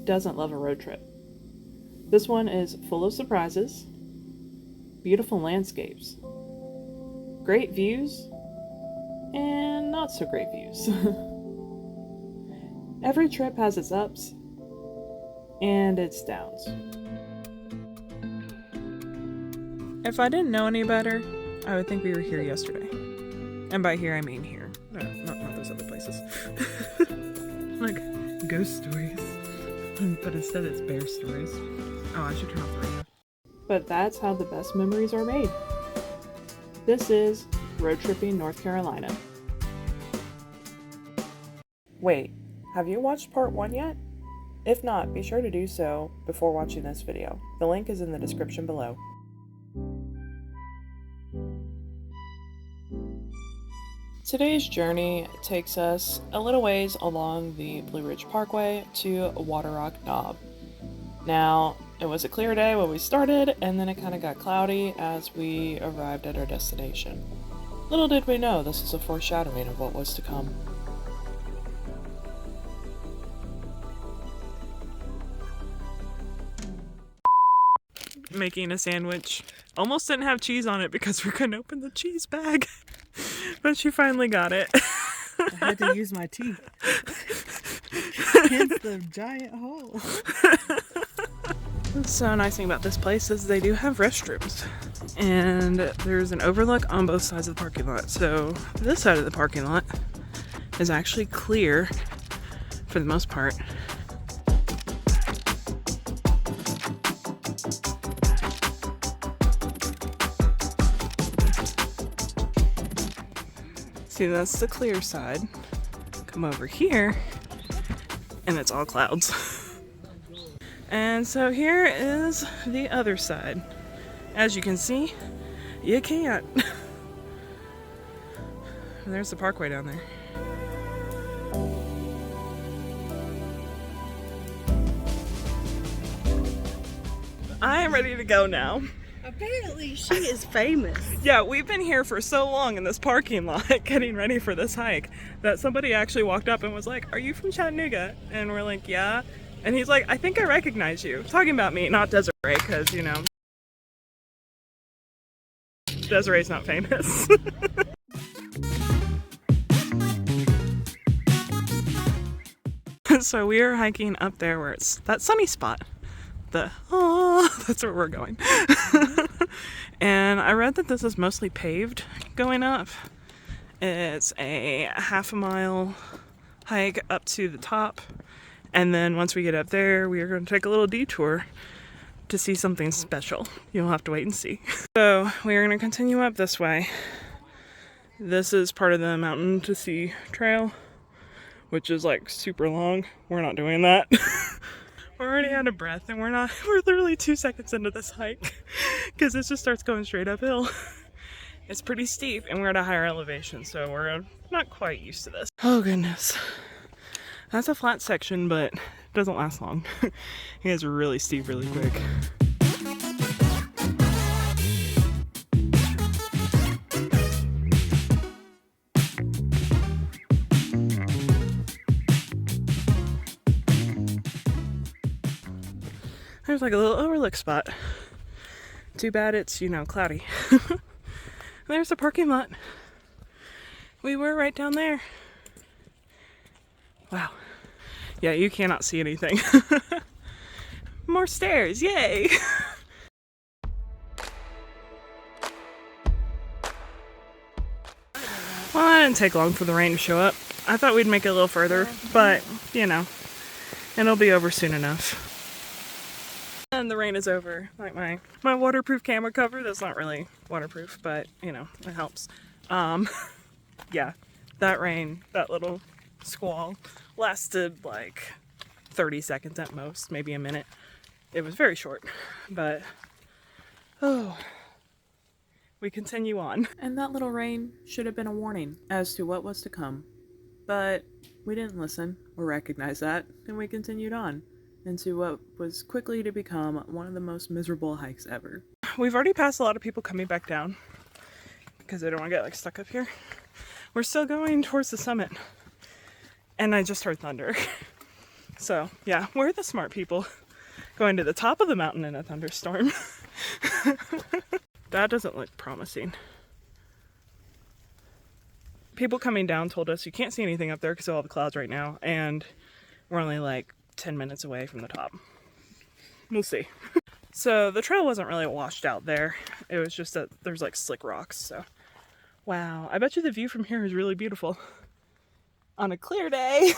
doesn't love a road trip? This one is full of surprises, beautiful landscapes, great views, and not so great views. Every trip has its ups and its downs. If I didn't know any better, I would think we were here yesterday. And by here I mean here, not those other places. Like ghost stories. But instead it's bear stories. Oh, I should turn off the radio. But that's how the best memories are made. This is Road Tripping North Carolina. Wait, have you watched part 1 yet? If not, be sure to do so before watching this video. The link is in the description below. Today's journey takes us a little ways along the Blue Ridge Parkway to Waterrock Knob. Now, it was a clear day when we started, and then it kind of got cloudy as we arrived at our destination. Little did we know this was a foreshadowing of what was to come. Making a sandwich. Almost didn't have cheese on it because we couldn't open the cheese bag. But she finally got it. I had to use my teeth. Hence the giant hole. So nice thing about this place is they do have restrooms. And there's an overlook on both sides of the parking lot. So this side of the parking lot is actually clear for the most part. See, that's the clear side. Come over here, and it's all clouds. And so here is the other side. As you can see, you can't. And there's the parkway down there. I am ready to go now. Apparently she is famous. Yeah, we've been here for so long in this parking lot getting ready for this hike that somebody actually walked up and was like, "Are you from Chattanooga?" And we're like, "Yeah." And he's like, "I think I recognize you." Talking about me, not Desiree, because, you know, Desiree's not famous. So we are hiking up there where it's that sunny spot. That's where we're going. And I read that this is mostly paved going up. It's a half a mile hike up to the top. And then once we get up there, we are going to take a little detour to see something special. You'll have to wait and see. So we are going to continue up this way. This is part of the Mountain to Sea Trail, which is like super long. We're not doing that. We're already out of breath, and we're literally 2 seconds into this hike because it just starts going straight uphill. It's pretty steep, and we're at a higher elevation, so we're not quite used to this. Oh goodness. That's a flat section, but it doesn't last long. It gets really steep really quick. There's like a little overlook spot. Too bad it's, you know, cloudy. There's the parking lot. We were right down there. Wow. Yeah, you cannot see anything. More stairs, yay! Well, that didn't take long for the rain to show up. I thought we'd make it a little further, but, you know, it'll be over soon enough. And the rain is over. Like my waterproof camera cover, that's not really waterproof, but, you know, it helps. Yeah, that rain, that little squall lasted like 30 seconds at most, maybe a minute. It was very short, but we continue on. And that little rain should have been a warning as to what was to come, but we didn't listen or recognize that, and we continued on into what was quickly to become one of the most miserable hikes ever. We've already passed a lot of people coming back down because they don't want to get like stuck up here. We're still going towards the summit, and I just heard thunder. So yeah, we're the smart people going to the top of the mountain in a thunderstorm. That doesn't look promising. People coming down told us you can't see anything up there because of all the clouds right now, and we're only like 10 minutes away from the top. We'll see. So the trail wasn't really washed out there. It was just that there's like slick rocks. So wow, I bet you the view from here is really beautiful on a clear day.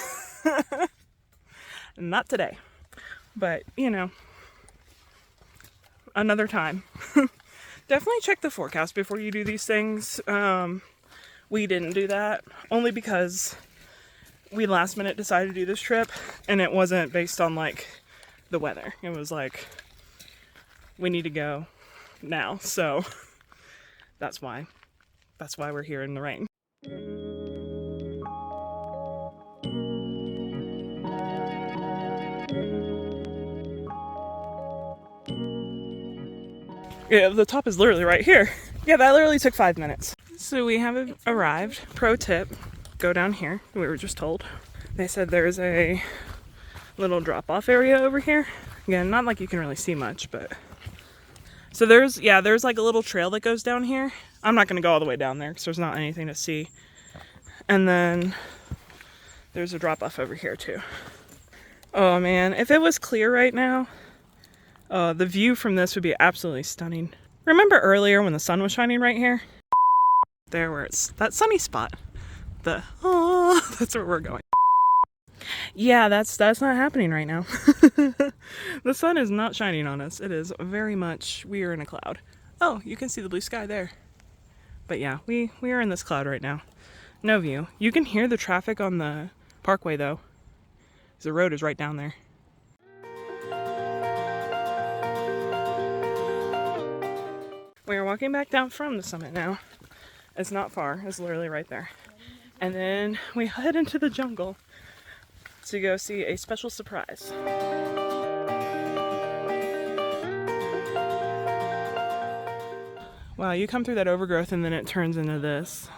Not today, but you know, another time. Definitely check the forecast before you do these things. We didn't do that only because we last minute decided to do this trip, and it wasn't based on like the weather. It was like, we need to go now. So that's why we're here in the rain. Yeah, the top is literally right here. Yeah, that literally took 5 minutes. So we have arrived. Pro tip, go down here. We were just told. They said there's a little drop-off area over here. Again, not like you can really see much, but... So there's like a little trail that goes down here. I'm not gonna go all the way down there because there's not anything to see. And then there's a drop-off over here too. Oh man, if it was clear right now, the view from this would be absolutely stunning. Remember earlier when the sun was shining right here? There where it's that sunny spot. That's where we're going. Yeah, that's not happening right now. The sun is not shining on us. It is very much, we are in a cloud. Oh, you can see the blue sky there. But yeah, we are in this cloud right now. No view. You can hear the traffic on the parkway though. The road is right down there. We are walking back down from the summit now. It's not far, it's literally right there. And then we head into the jungle to go see a special surprise. Wow, you come through that overgrowth and then it turns into this.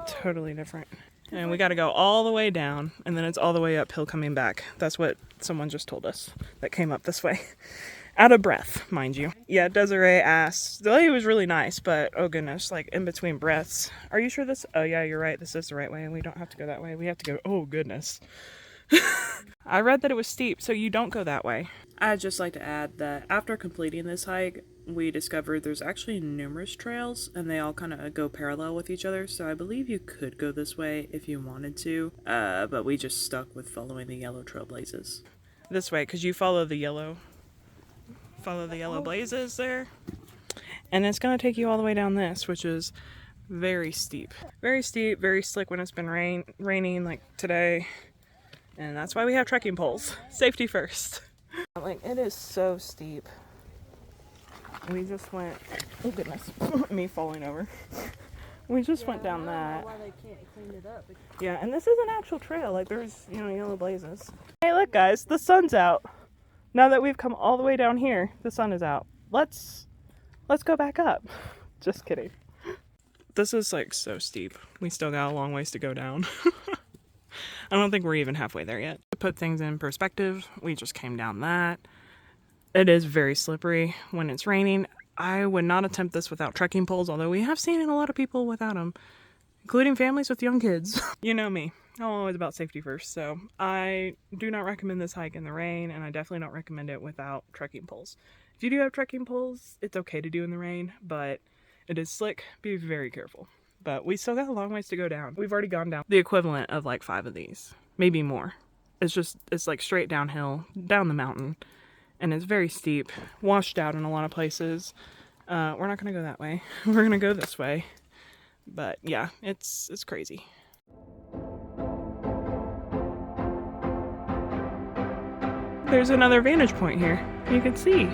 Totally different. And we gotta go all the way down, and then it's all the way uphill coming back. That's what someone just told us that came up this way. Out of breath, mind you. Yeah, Desiree asked, the lady was really nice, but oh goodness, like in between breaths. Are you sure this? Oh yeah, you're right. This is the right way, and we don't have to go that way. We have to go, oh goodness. I read that it was steep, so you don't go that way. I'd just like to add that after completing this hike, we discovered there's actually numerous trails, and they all kind of go parallel with each other, so I believe you could go this way if you wanted to, but we just stuck with following the yellow trailblazes. This way, because you follow the yellow blazes there, and it's going to take you all the way down this, which is very steep. Very steep, very slick when it's been raining like today, and that's why we have trekking poles. Safety first. Like, it is so steep. We just went, oh goodness, me falling over. We just went down that. Why they can't clean it up. Yeah, and this is an actual trail. Like, there's, you know, yellow blazes. Hey, look guys, the sun's out. Now that we've come all the way down here, the sun is out. Let's go back up. Just kidding. This is like so steep. We still got a long ways to go down. I don't think we're even halfway there yet. To put things in perspective, we just came down that. It is very slippery when it's raining. I would not attempt this without trekking poles, although we have seen a lot of people without them, including families with young kids. You know me. I'm always about safety first, so I do not recommend this hike in the rain, and I definitely don't recommend it without trekking poles. If you do have trekking poles, it's okay to do in the rain, but it is slick. Be very careful. But we still got a long ways to go down. We've already gone down the equivalent of like 5 of these, maybe more. It's like straight downhill, down the mountain, and it's very steep, washed out in a lot of places. We're not gonna go that way. We're gonna go this way. But yeah, it's crazy. There's another vantage point here. You can see.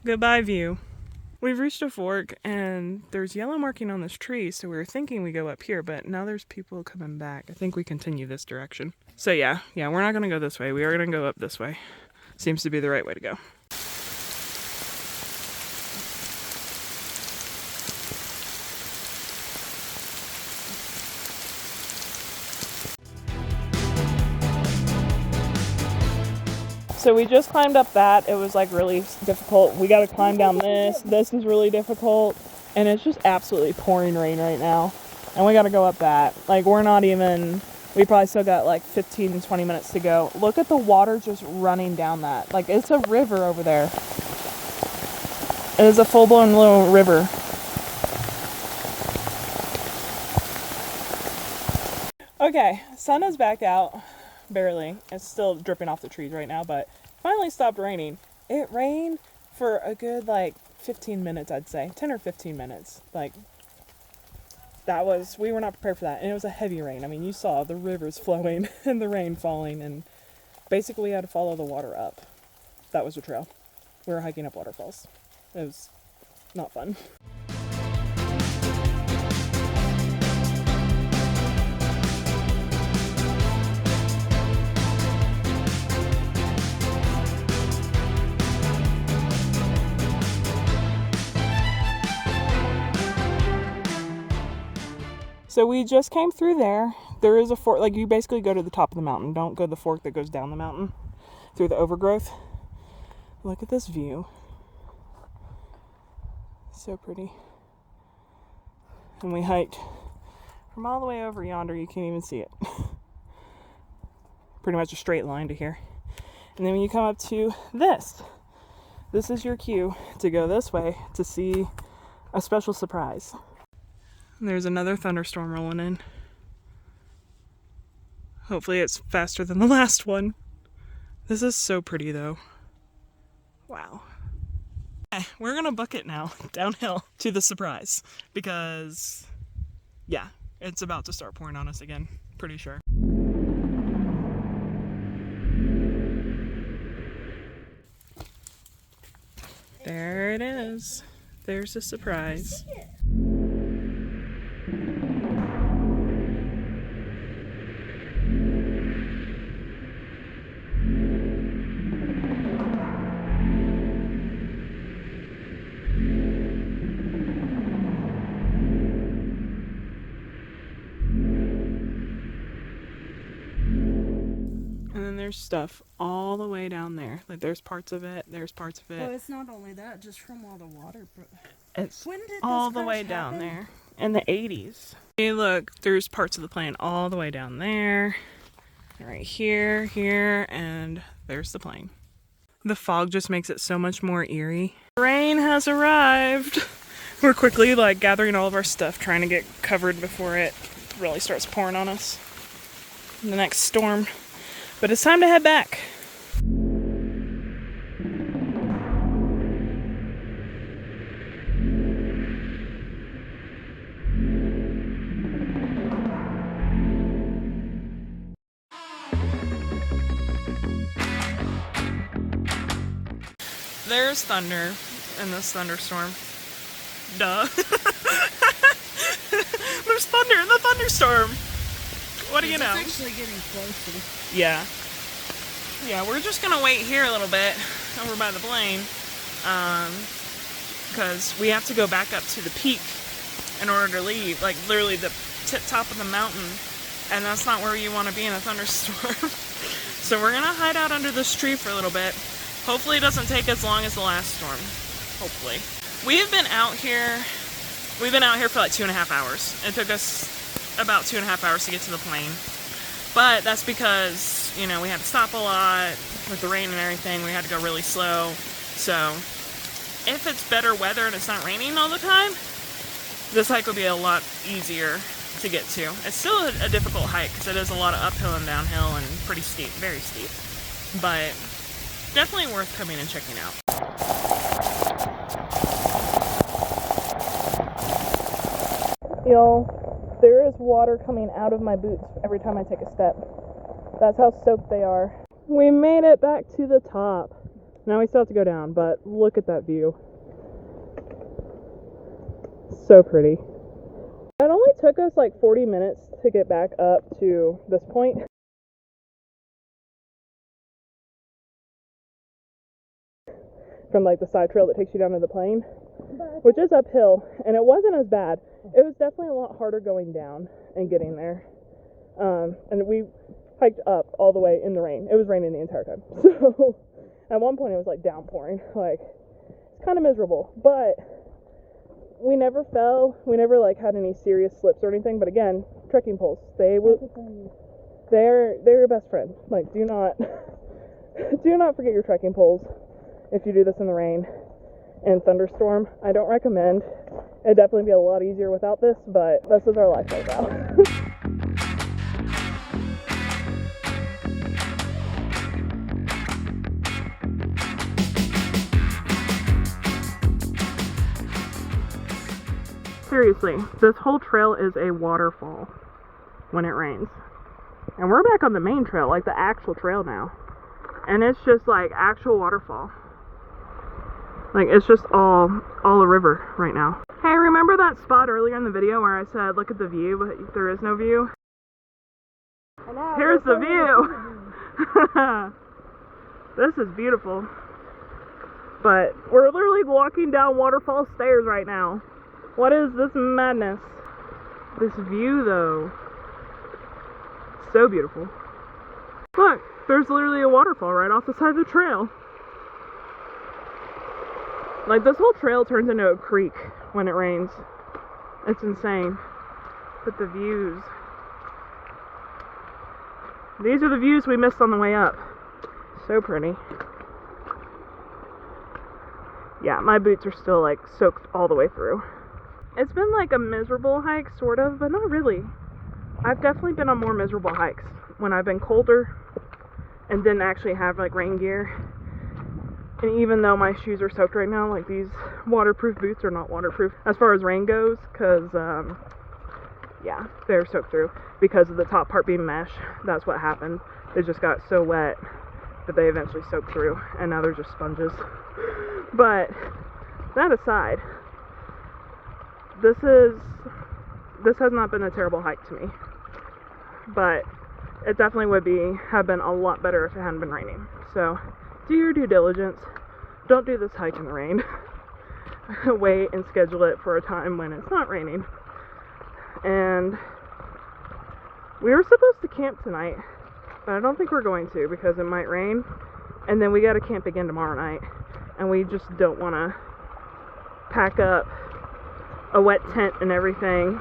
Goodbye view. We've reached a fork and there's yellow marking on this tree, so we were thinking we go up here, but now there's people coming back. I think we continue this direction. So yeah, we're not gonna go this way. We are gonna go up this way. Seems to be the right way to go. So we just climbed up that. It was like really difficult. We got to climb down this. This is really difficult. And it's just absolutely pouring rain right now. And we got to go up that. Like, we're not even, we probably still got like 15, 20 minutes to go. Look at the water just running down that. Like, it's a river over there. It is a full-blown little river. Okay, sun is back out. Barely. It's still dripping off the trees right now, but finally stopped raining. It rained for a good like 15 minutes, I'd say. 10 or 15 minutes. Like, we were not prepared for that. And it was a heavy rain. I mean, you saw the rivers flowing and the rain falling, and basically we had to follow the water up. That was the trail. We were hiking up waterfalls. It was not fun. So we just came through there. There is a fork, like you basically go to the top of the mountain. Don't go the fork that goes down the mountain through the overgrowth. Look at this view. So pretty. And we hiked from all the way over yonder. You can't even see it. Pretty much a straight line to here. And then when you come up to this is your cue to go this way to see a special surprise. And there's another thunderstorm rolling in. Hopefully it's faster than the last one. This is so pretty though. Wow. Okay, we're gonna book it now, downhill to the surprise. Because, yeah, it's about to start pouring on us again. Pretty sure. There it is. There's the surprise. There's stuff all the way down there. Like, there's parts of it, there's parts of it. Well, it's not only that, just from all the water. It's when did all this the way crash down happen? there. In the 80s. Hey, look, there's parts of the plane all the way down there. Right here, here, and there's the plane. The fog just makes it so much more eerie. Rain has arrived. We're quickly, like, gathering all of our stuff, trying to get covered before it really starts pouring on us. The next storm. But it's time to head back. There's thunder in this thunderstorm. Duh. There's thunder in the thunderstorm. What do you know? It's actually getting closer. Yeah. Yeah, we're just gonna wait here a little bit over by the plane. Because we have to go back up to the peak in order to leave. Like, literally the top of the mountain. And that's not where you want to be in a thunderstorm. So we're gonna hide out under this tree for a little bit. Hopefully it doesn't take as long as the last storm. Hopefully. We've been out here for like 2.5 hours. It took us about 2.5 hours to get to the plane. But that's because, you know, we had to stop a lot with the rain and everything. We had to go really slow. So if it's better weather and it's not raining all the time, this hike will be a lot easier to get to. It's still a difficult hike because it is a lot of uphill and downhill and pretty steep, very steep. But definitely worth coming and checking out. Y'all, there is water coming out of my boots every time I take a step. That's how soaked they are. We made it back to the top. Now we still have to go down, but look at that view. So pretty. It only took us like 40 minutes to get back up to this point. From like the side trail that takes you down to the plane, which is uphill, and it wasn't as bad. It was definitely a lot harder going down and getting there. And we hiked up all the way in the rain. It was raining the entire time. So At one point it was like downpouring. Like, it's kind of miserable. But we never fell. We never like had any serious slips or anything. But again, trekking poles. They're your best friend. Like, do not forget your trekking poles if you do this in the rain and thunderstorm. I don't recommend. It'd definitely be a lot easier without this, but this is our life right now. Seriously, this whole trail is a waterfall when it rains. And we're back on the main trail, like the actual trail now. And it's just like actual waterfall. Like, it's just all a river right now. Hey, remember that spot earlier in the video where I said, look at the view, but there is no view? Here's the view! This is beautiful. But we're literally walking down waterfall stairs right now. What is this madness? This view, though. So beautiful. Look, there's literally a waterfall right off the side of the trail. Like, this whole trail turns into a creek when it rains. It's insane. But the views. These are the views we missed on the way up. So pretty. Yeah, my boots are still, like, soaked all the way through. It's been, like, a miserable hike, sort of, but not really. I've definitely been on more miserable hikes when I've been colder and didn't actually have, like, rain gear. And even though my shoes are soaked right now, like, these waterproof boots are not waterproof as far as rain goes, because, yeah, they're soaked through because of the top part being mesh. That's what happened. They just got so wet that they eventually soaked through, and now they're just sponges. But that aside, this has not been a terrible hike to me, but it definitely would have been a lot better if it hadn't been raining. So do your due diligence. Don't do this hike in the rain. Wait and schedule it for a time when it's not raining. And we were supposed to camp tonight, but I don't think we're going to because it might rain. And then we gotta camp again tomorrow night. And we just don't want to pack up a wet tent and everything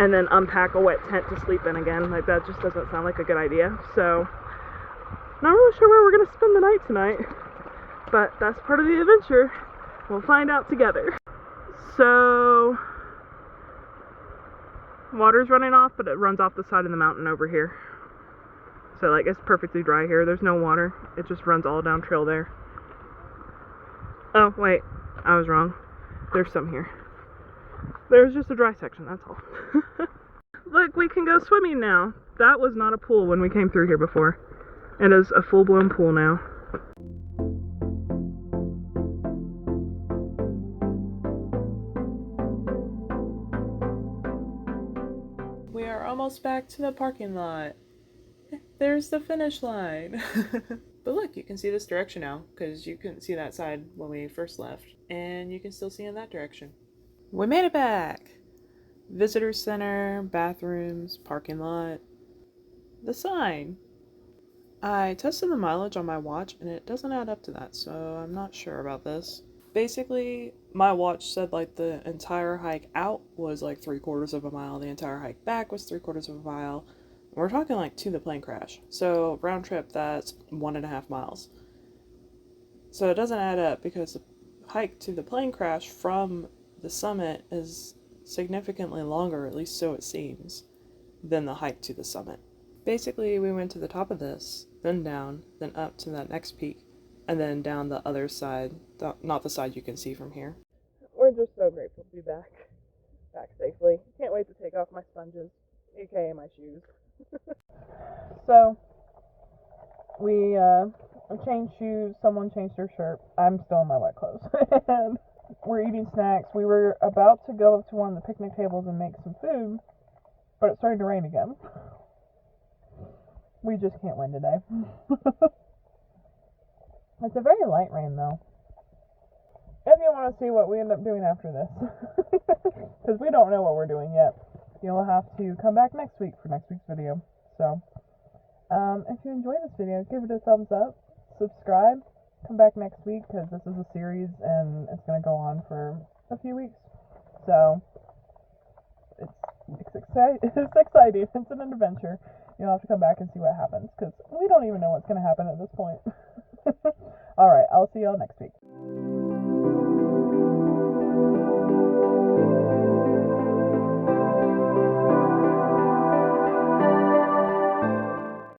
and then unpack a wet tent to sleep in again. Like, that just doesn't sound like a good idea. So, not really sure where we're going to spend the night tonight, but that's part of the adventure. We'll find out together. So, water's running off, but it runs off the side of the mountain over here. So, like, it's perfectly dry here. There's no water. It just runs all down trail there. Oh, wait. I was wrong. There's some here. There's just a dry section, that's all. Look, we can go swimming now. That was not a pool when we came through here before. It is a full-blown pool now. We are almost back to the parking lot. There's the finish line. But look, you can see this direction now, because you couldn't see that side when we first left. And you can still see in that direction. We made it back! Visitor center, bathrooms, parking lot. The sign. I tested the mileage on my watch and it doesn't add up to that, so I'm not sure about this. Basically, my watch said like the entire hike out was like 3/4 of a mile, the entire hike back was 3/4 of a mile. We're talking like to the plane crash. So round trip, that's 1.5 miles. So it doesn't add up because the hike to the plane crash from the summit is significantly longer, at least so it seems, than the hike to the summit. Basically, we went to the top of this, then down, then up to that next peak, and then down the other side, not the side you can see from here. We're just so grateful to be back safely. Can't wait to take off my sponges, aka my shoes. So, we changed shoes, someone changed their shirt. I'm still in my wet clothes. And we're eating snacks. We were about to go up to one of the picnic tables and make some food, but it's starting to rain again. We just can't win today. It's a very light rain, though. If you want to see what we end up doing after this, because we don't know what we're doing yet, you'll have to come back next week for next week's video. So, if you enjoyed this video, give it a thumbs up, subscribe, come back next week because this is a series and it's going to go on for a few weeks. So it's exciting. It's exciting. It's an adventure. You'll have to come back and see what happens because we don't even know what's going to happen at this point. All right, I'll see y'all next week.